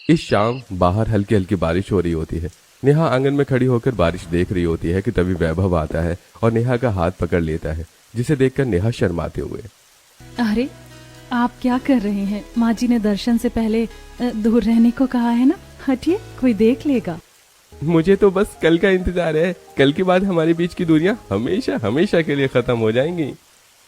इस शाम बाहर हल्की हल्की बारिश हो रही होती है। नेहा आंगन में खड़ी होकर बारिश देख रही होती है कि तभी वैभव आता है और नेहा का हाथ पकड़ लेता है, जिसे देखकर नेहा शर्माते हुए, अरे आप क्या कर रहे हैं? माँ जी ने दर्शन से पहले दूर रहने को कहा है ना। हटिए, कोई देख लेगा। मुझे तो बस कल का इंतजार है। कल के बाद हमारे बीच की दूरियां हमेशा हमेशा के लिए खत्म हो जाएंगी।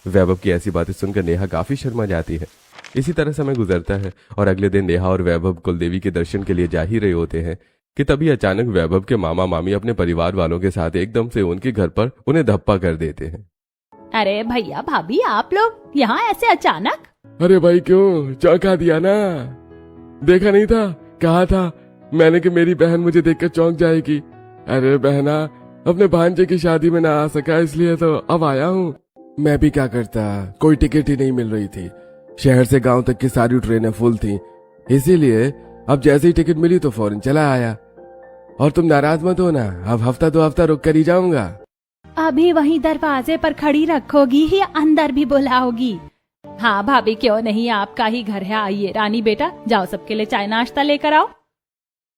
वैभव की ऐसी बातें सुनकर नेहा काफी शर्मा जाती है। इसी तरह समय गुजरता है और अगले दिन नेहा और वैभव कुलदेवी के दर्शन के लिए जा ही रहे होते हैं कि तभी अचानक वैभव के मामा मामी अपने परिवार वालों के साथ एकदम से उनके घर पर उन्हें धप्पा कर देते हैं। अरे भैया भाभी, आप लोग यहाँ ऐसे अचानक? अरे भाई क्यों चौंका दिया ना? देखा नहीं था, कहा था मैंने कि मेरी बहन मुझे देखकर चौंक जाएगी। अरे बहना, अपने भांजे की शादी में ना आ सका इसलिए तो अब आया हूँ। मैं भी क्या करता, कोई टिकट ही नहीं मिल रही थी। शहर से गांव तक की सारी ट्रेनें फुल थी, इसीलिए अब जैसे ही टिकट मिली तो फौरन चला आया। और तुम नाराज मत हो ना, अब हफ्ता 2 हफ्ता रुक कर ही जाऊंगा। अभी वहीं दरवाजे पर खड़ी रखोगी या अंदर भी बुलाओगी? हाँ भाभी, क्यों नहीं, आपका ही घर है। आइए रानी बेटा, जाओ सबके लिए चाय नाश्ता लेकर आओ।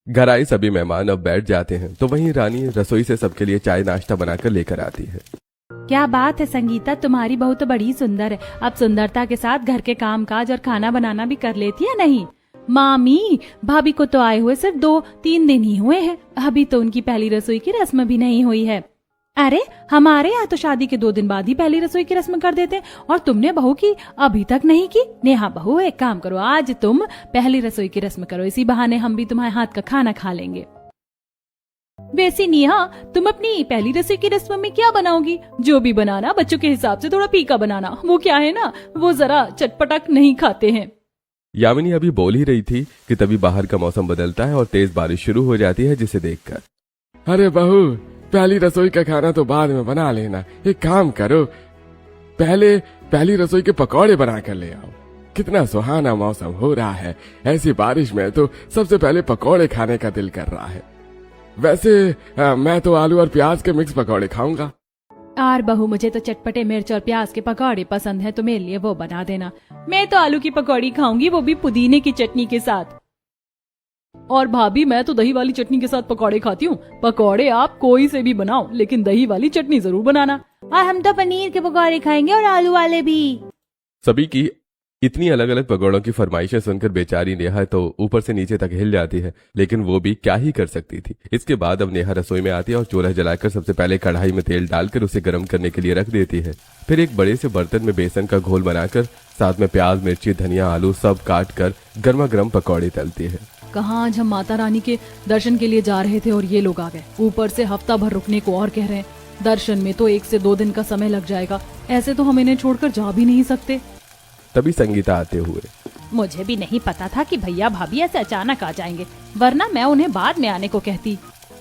घर आए सभी मेहमान अब बैठ जाते हैं तो वहीं रानी रसोई से सबके लिए चाय नाश्ता बनाकर लेकर आती है। क्या बात है संगीता, तुम्हारी बहू तो बड़ी सुंदर है। अब सुंदरता के साथ घर के काम काज और खाना बनाना भी कर लेती है नहीं? मामी, भाभी को तो आए हुए सिर्फ 2-3 दिन ही हुए हैं। अभी तो उनकी पहली रसोई की रस्म भी नहीं हुई है। अरे हमारे यहाँ तो शादी के 2 दिन बाद ही पहली रसोई की रस्म कर देते हैं, और तुमने बहू की अभी तक नहीं की। नेहा बहू, एक काम करो, आज तुम पहली रसोई की रस्म करो, इसी बहाने हम भी तुम्हारे हाथ का खाना खा लेंगे। वैसे नेहा, तुम अपनी पहली रसोई की रस्म में क्या बनाओगी? जो भी बनाना बच्चों के हिसाब से थोड़ा फीका बनाना। वो क्या है ना, वो जरा चटपटक नहीं खाते हैं। यामिनी अभी बोल ही रही थी कि तभी बाहर का मौसम बदलता है और तेज बारिश शुरू हो जाती है, जिसे देखकर, अरे बहू, पहली रसोई का खाना तो बाद में बना लेना। एक काम करो, पहले पहली रसोई के पकौड़े बना कर ले आओ। कितना सुहाना मौसम हो रहा है, ऐसी बारिश में तो सबसे पहले पकौड़े खाने का दिल कर रहा है। वैसे मैं तो आलू और प्याज के मिक्स पकौड़े खाऊंगा। और बहू, मुझे तो चटपटे मिर्च और प्याज के पकौड़े पसंद है, तो मेरे लिए वो बना देना। मैं तो आलू की पकौड़ी खाऊंगी, वो भी पुदीने की चटनी के साथ। और भाभी, मैं तो दही वाली चटनी के साथ पकौड़े खाती हूँ। पकौड़े आप कोई से भी बनाओ, लेकिन दही वाली चटनी जरूर बनाना। और हम तो पनीर के पकौड़े खाएंगे और आलू वाले भी। सभी की इतनी अलग अलग पकौड़ों की फरमाइशें सुनकर बेचारी नेहा तो ऊपर से नीचे तक हिल जाती है, लेकिन वो भी क्या ही कर सकती थी। इसके बाद अब नेहा रसोई में आती है और चूल्हा जलाकर सबसे पहले कढ़ाई में तेल डालकर उसे गर्म करने के लिए रख देती है। फिर एक बड़े से बर्तन में बेसन का घोल बनाकर साथ में प्याज, मिर्ची, धनिया, आलू सब काट कर गर्मा गर्म पकौड़े तलती है। कहाँ आज हम माता रानी के दर्शन के लिए जा रहे थे और ये लोग आ गए, ऊपर से हफ्ता भर रुकने को और कह रहे हैं। दर्शन में तो 1 से 2 दिन का समय लग जाएगा, ऐसे तो हम इन्हें छोड़कर जा भी नहीं सकते। तभी संगीता आते हुए, मुझे भी नहीं पता था कि भैया भाभी ऐसे अचानक आ जाएंगे, वरना मैं उन्हें बाद में आने को कहती।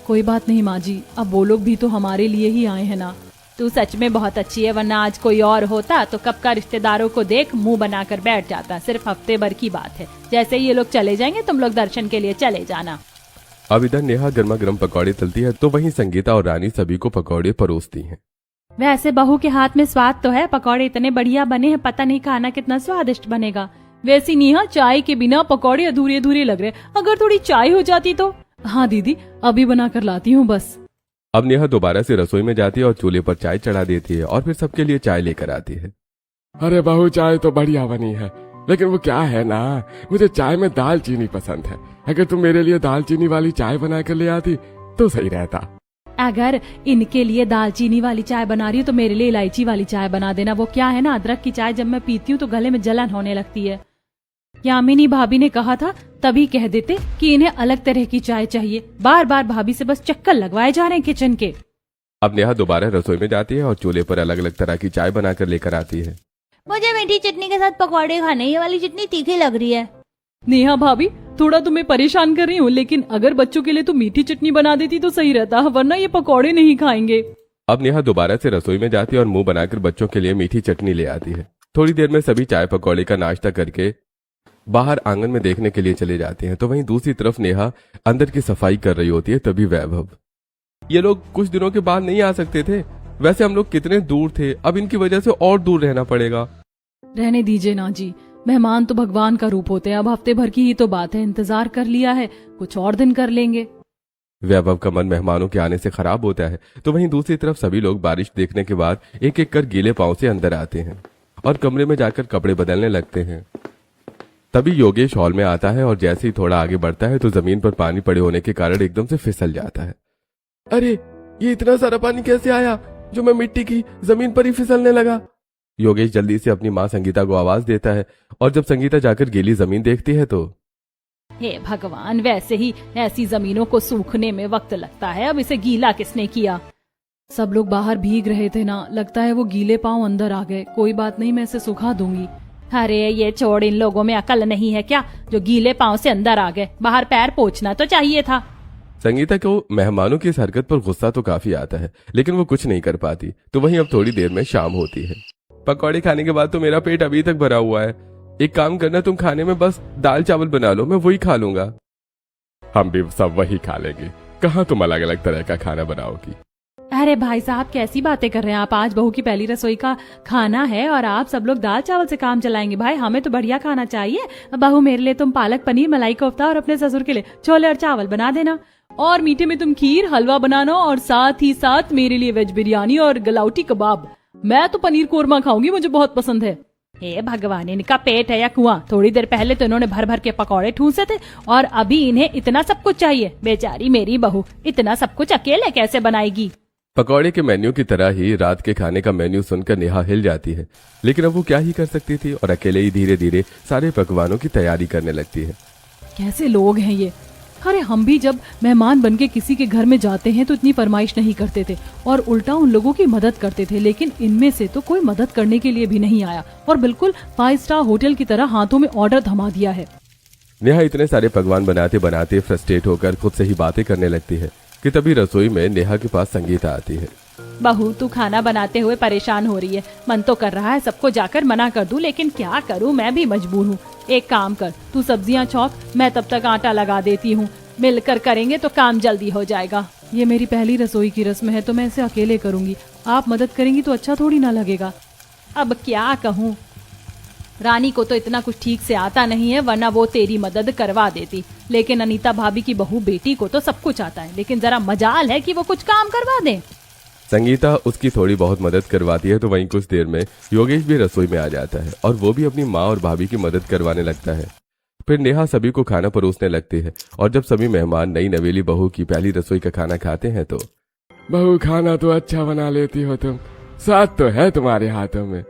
कोई बात नहीं माँ जी, अब वो लोग भी तो हमारे लिए ही आए हैं ना। तू सच में बहुत अच्छी है, वरना आज कोई और होता तो कब का रिश्तेदारों को देख मुंह बनाकर बैठ जाता। सिर्फ हफ्ते भर की बात है, जैसे ही ये लोग चले जाएंगे तुम लोग दर्शन के लिए चले जाना। अब इधर नेहा गर्मा गर्म पकौड़े तलती है तो वहीं संगीता और रानी सभी को पकौड़े परोसती हैं। वैसे बहू के हाथ में स्वाद तो है, पकौड़े इतने बढ़िया बने हैं, पता नहीं खाना कितना स्वादिष्ट बनेगा। वैसी नेहा, चाय के बिना पकौड़े अधूरे अधूरे लग रहे, अगर थोड़ी चाय हो जाती तो। हाँ दीदी, अभी बना कर लाती हूँ बस। अब नेहा दोबारा से रसोई में जाती है और चूल्हे पर चाय चढ़ा देती है और फिर सबके लिए चाय लेकर आती है। अरे बहू, चाय तो बढ़िया बनी है, लेकिन वो क्या है ना, मुझे चाय में दालचीनी पसंद है। अगर तुम मेरे लिए दालचीनी वाली चाय बना कर ले आती तो सही रहता। अगर इनके लिए दालचीनी वाली चाय बना रही हो तो मेरे लिए इलायची वाली चाय बना देना। वो क्या है ना, अदरक की चाय जब मैं पीती हूँ तो गले में जलन होने लगती है। यामिनी भाभी ने कहा था, तभी कह देते कि इन्हें अलग तरह की चाय चाहिए। बार बार भाभी से बस चक्कर लगवाए जा रहे हैं किचन के। अब नेहा दोबारा रसोई में जाती है और चूल्हे पर अलग अलग तरह की चाय बनाकर लेकर आती है। मुझे मीठी चटनी के साथ पकौड़े खाने, ये वाली चटनी तीखी लग रही है। नेहा भाभी, थोड़ा तुम्हें परेशान कर रही हूँ, लेकिन अगर बच्चों के लिए तो मीठी चटनी बना देती तो सही रहता, वरना ये पकौड़े नहीं खाएंगे। अब नेहा दोबारा से रसोई में जाती है और मुंह बनाकर बच्चों के लिए मीठी चटनी ले आती है। थोड़ी देर में सभी चाय पकौड़े का नाश्ता करके बाहर आंगन में देखने के लिए चले जाते हैं तो वहीं दूसरी तरफ नेहा अंदर की सफाई कर रही होती है। तभी वैभव, ये लोग कुछ दिनों के बाद नहीं आ सकते थे, वैसे हम लोग कितने दूर थे, अब इनकी वजह से और दूर रहना पड़ेगा। रहने दीजिए ना जी, मेहमान तो भगवान का रूप होते हैं। अब हफ्ते भर की ही तो बात है, इंतजार कर लिया है, कुछ और दिन कर लेंगे। वैभव का मन मेहमानों के आने से खराब होता है, तो वहीं दूसरी तरफ सभी लोग बारिश देखने के बाद एक एक कर गीले पांव से अंदर आते हैं और कमरे में जाकर कपड़े बदलने लगते हैं। तभी योगेश हॉल में आता है और जैसे ही थोड़ा आगे बढ़ता है तो जमीन पर पानी पड़े होने के कारण एकदम से फिसल जाता है। अरे, ये इतना सारा पानी कैसे आया जो मैं मिट्टी की जमीन पर ही फिसलने लगा। योगेश जल्दी से अपनी माँ संगीता को आवाज देता है और जब संगीता जाकर गीली जमीन देखती है तो हे भगवान, वैसे ही ऐसी जमीनों को सूखने में वक्त लगता है, अब इसे गीला किसने किया। सब लोग बाहर भीग रहे थे ना, लगता है वो गीले पांव अंदर आ गए। कोई बात नहीं, मैं इसे सुखा दूंगी। अरे ये छोड़, इन लोगों में अकल नहीं है क्या जो गीले पांव से अंदर आ गए। बाहर पैर पोंछना तो चाहिए था। संगीता को मेहमानों की इस हरकत पर गुस्सा तो काफी आता है, लेकिन वो कुछ नहीं कर पाती। तो वहीं अब थोड़ी देर में शाम होती है। पकौड़े खाने के बाद तो मेरा पेट अभी तक भरा हुआ है। एक काम करना, तुम खाने में बस दाल चावल बना लो, मैं वही खा लूंगा। हम भी सब वही खा लेंगे, कहाँ तुम अलग अलग तरह का खाना बनाओगी। अरे भाई साहब, कैसी बातें कर रहे हैं आप। आज बहू की पहली रसोई का खाना है और आप सब लोग दाल चावल से काम चलाएंगे। भाई हमें तो बढ़िया खाना चाहिए। बहू, मेरे लिए तुम पालक पनीर मलाई कोफ्ता और अपने ससुर के लिए छोले और चावल बना देना। और मीठे में तुम खीर हलवा बनाना और साथ ही साथ मेरे लिए वेज बिरयानी और गलाउटी कबाब। मैं तो पनीर कोरमा खाऊंगी, मुझे बहुत पसंद है। हे भगवान, इनका पेट है या कुआं। थोड़ी देर पहले तो इन्होंने भर भर के पकौड़े ठूसे थे और अभी इन्हें इतना सब कुछ चाहिए। बेचारी मेरी बहू इतना सब कुछ अकेले कैसे बनाएगी। पकौड़े के मेन्यू की तरह ही रात के खाने का मेन्यू सुनकर नेहा हिल जाती है, लेकिन अब वो क्या ही कर सकती थी और अकेले ही धीरे धीरे सारे पकवानों की तैयारी करने लगती है। कैसे लोग हैं ये। अरे हम भी जब मेहमान बनके किसी के घर में जाते हैं तो इतनी फरमाइश नहीं करते थे और उल्टा उन लोगों की मदद करते थे, लेकिन इनमें से तो कोई मदद करने के लिए भी नहीं आया और बिल्कुल 5 स्टार होटल की तरह हाथों में ऑर्डर थमा दिया है। नेहा इतने सारे पकवान बनाते बनाते फ्रस्ट्रेट होकर खुद से ही बातें करने लगती है कि तभी रसोई में नेहा के पास संगीता आती है। बहू, तू खाना बनाते हुए परेशान हो रही है। मन तो कर रहा है सबको जाकर मना कर दूं, लेकिन क्या करूं, मैं भी मजबूर हूँ। एक काम कर, तू सब्जियां छौंक, मैं तब तक आटा लगा देती हूँ। मिलकर करेंगे तो काम जल्दी हो जाएगा। ये मेरी पहली रसोई की रस्म है तो मैं इसे अकेले करूंगी। आप मदद करेंगी तो अच्छा थोड़ी ना लगेगा। अब क्या कहूँ, रानी को तो इतना कुछ ठीक से आता नहीं है, वरना वो तेरी मदद करवा देती। लेकिन अनीता भाभी की बहू बेटी को तो सब कुछ आता है, लेकिन जरा मजाल है कि वो कुछ काम करवा दे। संगीता उसकी थोड़ी बहुत मदद करवाती है तो वहीं कुछ देर में योगेश भी रसोई में आ जाता है और वो भी अपनी माँ और भाभी की मदद करवाने लगता है। फिर नेहा सभी को खाना परोसने लगती है और जब सभी मेहमान नई नवेली बहू की पहली रसोई का खाना खाते हैं तो बहू, खाना तो अच्छा बना लेती हो तुम, स्वाद तो है तुम्हारे हाथों में।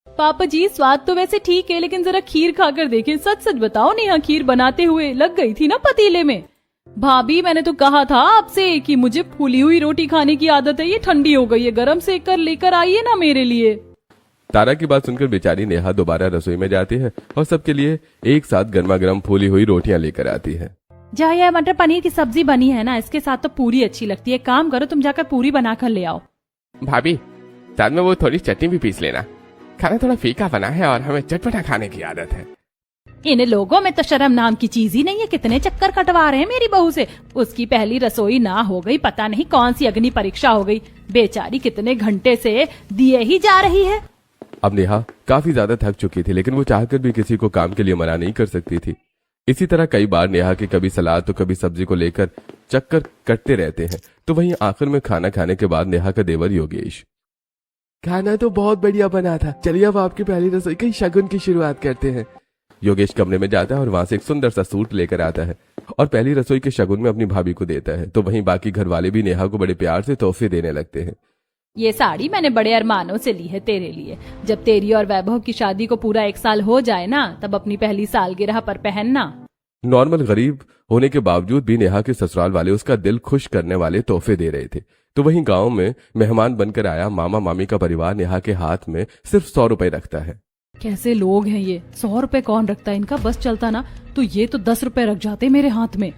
पापा जी, स्वाद तो वैसे ठीक है, लेकिन जरा खीर खाकर देखें। सच सच बताओ, नेहा खीर बनाते हुए लग गई थी ना पतीले में। भाभी, मैंने तो कहा था आपसे कि मुझे फूली हुई रोटी खाने की आदत है, ये ठंडी हो गई है, गरम सेक कर लेकर आइए ना मेरे लिए। तारा की बात सुनकर बेचारी नेहा दोबारा रसोई में जाती है और सबके लिए एक साथ गर्मा गर्म फूली हुई रोटियां लेकर आती है। जा, यह मटर पनीर की सब्जी बनी है ना, इसके साथ तो पूरी अच्छी लगती है। काम करो, तुम जाकर पूरी बना कर ले आओ। भाभी, साथ में वो थोड़ी चटनी भी पीस लेना, खाना थोड़ा फीका बना है और हमें चटपटा खाने की आदत है। इन लोगों में तो शर्म नाम की चीज ही नहीं है। कितने चक्कर कटवा रहे हैं मेरी बहू से। उसकी पहली रसोई ना हो गई, पता नहीं कौन सी अग्नि परीक्षा हो गई। बेचारी कितने घंटे से दिए ही जा रही है। अब नेहा काफी ज्यादा थक चुकी थी, लेकिन वो चाहकर भी किसी को काम के लिए मना नहीं कर सकती थी। इसी तरह कई बार नेहा के कभी सलाद तो कभी सब्जी को लेकर चक्कर कटते रहते हैं। तो वहीं आखिर में खाना खाने के बाद नेहा का देवर योगेश, खाना तो बहुत बढ़िया बना था, चलिए अब आपकी पहली रसोई की शगुन की शुरुआत करते हैं। योगेश कमरे में जाता है और वहां से एक सुंदर सा सूट लेकर आता है और पहली रसोई के शगुन में अपनी भाभी को देता है। तो वहीं बाकी घर वाले भी नेहा को बड़े प्यार से तोहफे देने लगते हैं। ये साड़ी मैंने बड़े अरमानों से ली है तेरे लिए। जब तेरी और वैभव की शादी को पूरा 1 साल हो जाए ना, तब अपनी पहली सालगिरह पर पहनना। नॉर्मल गरीब होने के बावजूद भी नेहा के ससुराल वाले उसका दिल खुश करने वाले तोहफे दे रहे थे। तो वहीं गांव में मेहमान बनकर आया मामा मामी का परिवार नेहा के हाथ में सिर्फ 100 रुपए रखता है। कैसे लोग हैं ये। 100 रुपए कौन रखता है, इनका बस चलता ना तो ये तो 10 रुपए रख जाते मेरे हाथ में।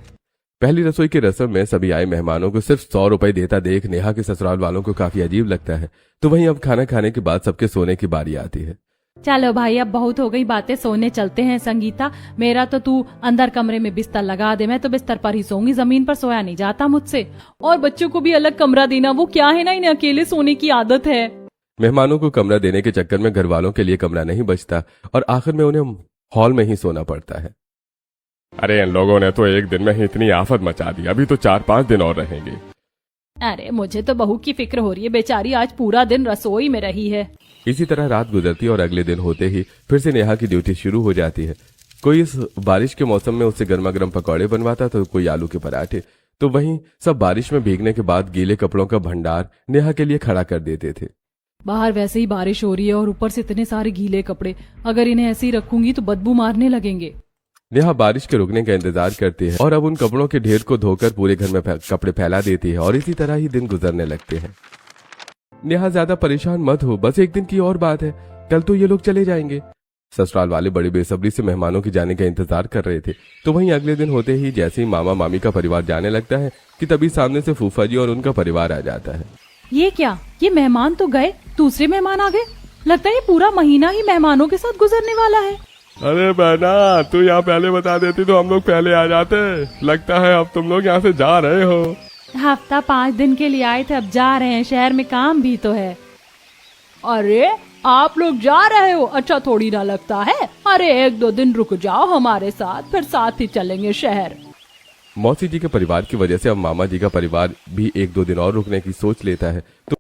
पहली रसोई की रस्म में सभी आए मेहमानों को सिर्फ 100 रुपए देता देख नेहा के ससुराल वालों को काफी अजीब लगता है। तो वहीं अब खाना खाने के बाद सबके सोने की बारी आती है। चलो भाई, अब बहुत हो गई बातें, सोने चलते हैं। संगीता, मेरा तो तू अंदर कमरे में बिस्तर लगा दे, मैं तो बिस्तर पर ही सोऊंगी, जमीन पर सोया नहीं जाता मुझसे। और बच्चों को भी अलग कमरा देना, वो क्या है ना, इन्हें अकेले सोने की आदत है। मेहमानों को कमरा देने के चक्कर में घर वालों के लिए कमरा नहीं बचता और आखिर में उन्हें हॉल में ही सोना पड़ता है। अरे इन लोगों ने तो एक दिन में ही इतनी आफत मचा दी, अभी तो 4-5 दिन और रहेंगे। अरे मुझे तो बहू की फिक्र हो रही है, बेचारी आज पूरा दिन रसोई में रही है। इसी तरह रात गुजरती और अगले दिन होते ही फिर से नेहा की ड्यूटी शुरू हो जाती है। कोई इस बारिश के मौसम में उससे गर्मा गर्म पकौड़े बनवाता तो कोई आलू के पराठे, तो वहीं सब बारिश में भीगने के बाद गीले कपड़ों का भंडार नेहा के लिए खड़ा कर देते थे। बाहर वैसे ही बारिश हो रही है और ऊपर से इतने सारे गीले कपड़े, अगर इन्हें ऐसे ही रखूंगी तो बदबू मारने लगेंगे। नेहा बारिश के रुकने का इंतजार करती है और अब उन कपड़ों के ढेर को धोकर पूरे घर में कपड़े फैला देती है और इसी तरह ही दिन गुजरने लगते हैं। नेहा ज्यादा परेशान मत हो, बस एक दिन की और बात है, कल तो ये लोग चले जाएंगे। ससुराल वाले बड़ी बेसब्री से मेहमानों के जाने का इंतजार कर रहे थे। तो वहीं अगले दिन होते ही जैसे ही मामा मामी का परिवार जाने लगता है कि तभी सामने से फूफा जी और उनका परिवार आ जाता है। ये क्या, ये मेहमान तो गए, दूसरे मेहमान आ गए। लगता है ये पूरा महीना ही मेहमानों के साथ गुजरने वाला है। अरे बहना, तू यहाँ पहले बता देती तो हम लोग पहले आ जाते। लगता है अब तुम लोग यहाँ से जा रहे हो। हफ्ता 5 दिन के लिए आए थे, अब जा रहे हैं, शहर में काम भी तो है। अरे आप लोग जा रहे हो, अच्छा थोड़ी ना लगता है। अरे 1-2 दिन रुक जाओ हमारे साथ, फिर साथ ही चलेंगे शहर। मौसी जी के परिवार की वजह से अब मामा जी का परिवार भी 1-2 दिन और रुकने की सोच लेता है। तो